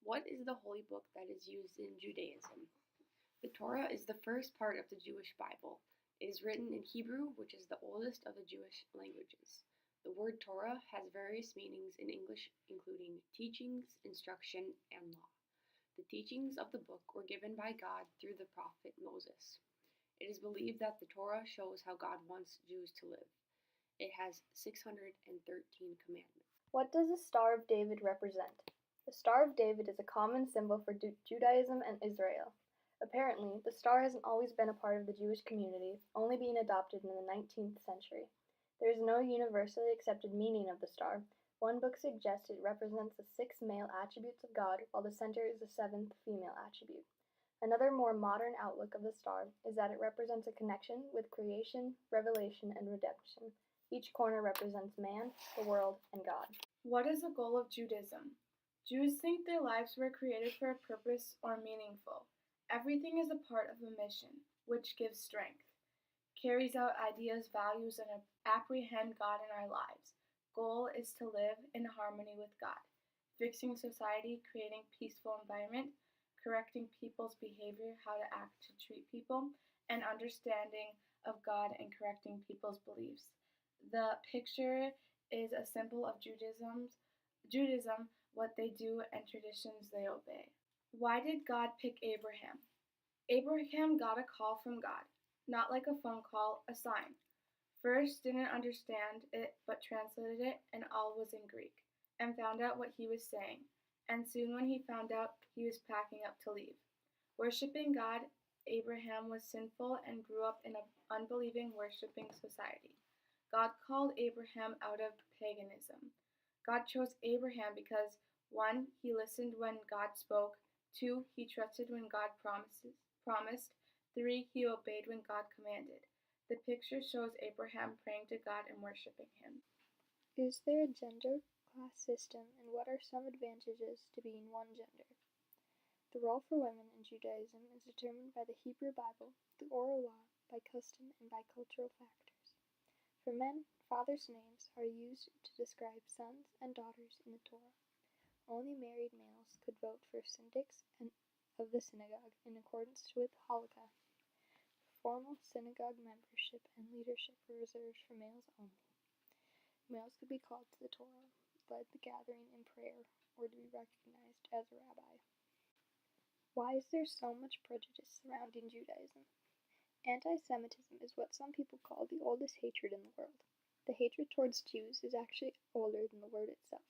What is the holy book that is used in Judaism? The Torah is the first part of the Jewish Bible. It is written in Hebrew, which is the oldest of the Jewish languages. The word Torah has various meanings in English, including teachings, instruction, and law. The teachings of the book were given by God through the prophet Moses. It is believed that the Torah shows how God wants Jews to live. It has 613 commandments. What does the Star of David represent? The Star of David is a common symbol for Judaism and Israel. Apparently, the star hasn't always been a part of the Jewish community, only being adopted in the 19th century. There is no universally accepted meaning of the star. One book suggests it represents the 6 male attributes of God, while the center is the 7th female attribute. Another more modern outlook of the star is that it represents a connection with creation, revelation, and redemption. Each corner represents man, the world, and God. What is the goal of Judaism? Jews think their lives were created for a purpose or meaningful. Everything is a part of a mission, which gives strength, carries out ideas, values, and apprehend God in our lives. Goal is to live in harmony with God, fixing society, creating peaceful environment, correcting people's behavior, how to act to treat people, and understanding of God and correcting people's beliefs. The picture is a symbol of Judaism, what they do, and traditions they obey. Why did God pick Abraham? Abraham got a call from God, not like a phone call, a sign. First, didn't understand it, but translated it, and all was in Greek, and found out what he was saying. And soon when he found out, he was packing up to leave. Worshipping God, Abraham was sinful and grew up in an unbelieving worshiping society. God called Abraham out of paganism. God chose Abraham because 1. He listened when God spoke. 2. He trusted when God promised. 3. He obeyed when God commanded. The picture shows Abraham praying to God and worshiping him. Is there a gender class system, and what are some advantages to being one gender? The role for women in Judaism is determined by the Hebrew Bible, the oral law, by custom, and by cultural factors. For men, fathers' names are used to describe sons and daughters in the Torah. Only married males could vote for syndics of the synagogue in accordance with halakha. Formal synagogue membership and leadership were reserved for males only. Males could be called to the Torah, led the gathering in prayer, or to be recognized as a rabbi. Why is there so much prejudice surrounding Judaism? Anti-Semitism is what some people call the oldest hatred in the world. The hatred towards Jews is actually older than the word itself.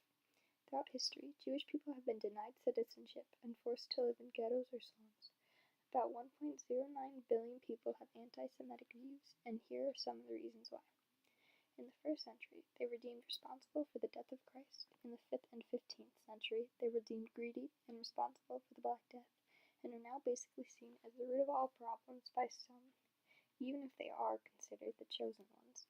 Throughout history, Jewish people have been denied citizenship and forced to live in ghettos or slums. About 1.09 billion people have anti-Semitic views, and here are some of the reasons why. In the 1st century, they were deemed responsible for the death of Christ. In the 5th and 15th century, they were deemed greedy and responsible for the Black Death, and are now basically seen as the root of all problems by some, even if they are considered the chosen ones.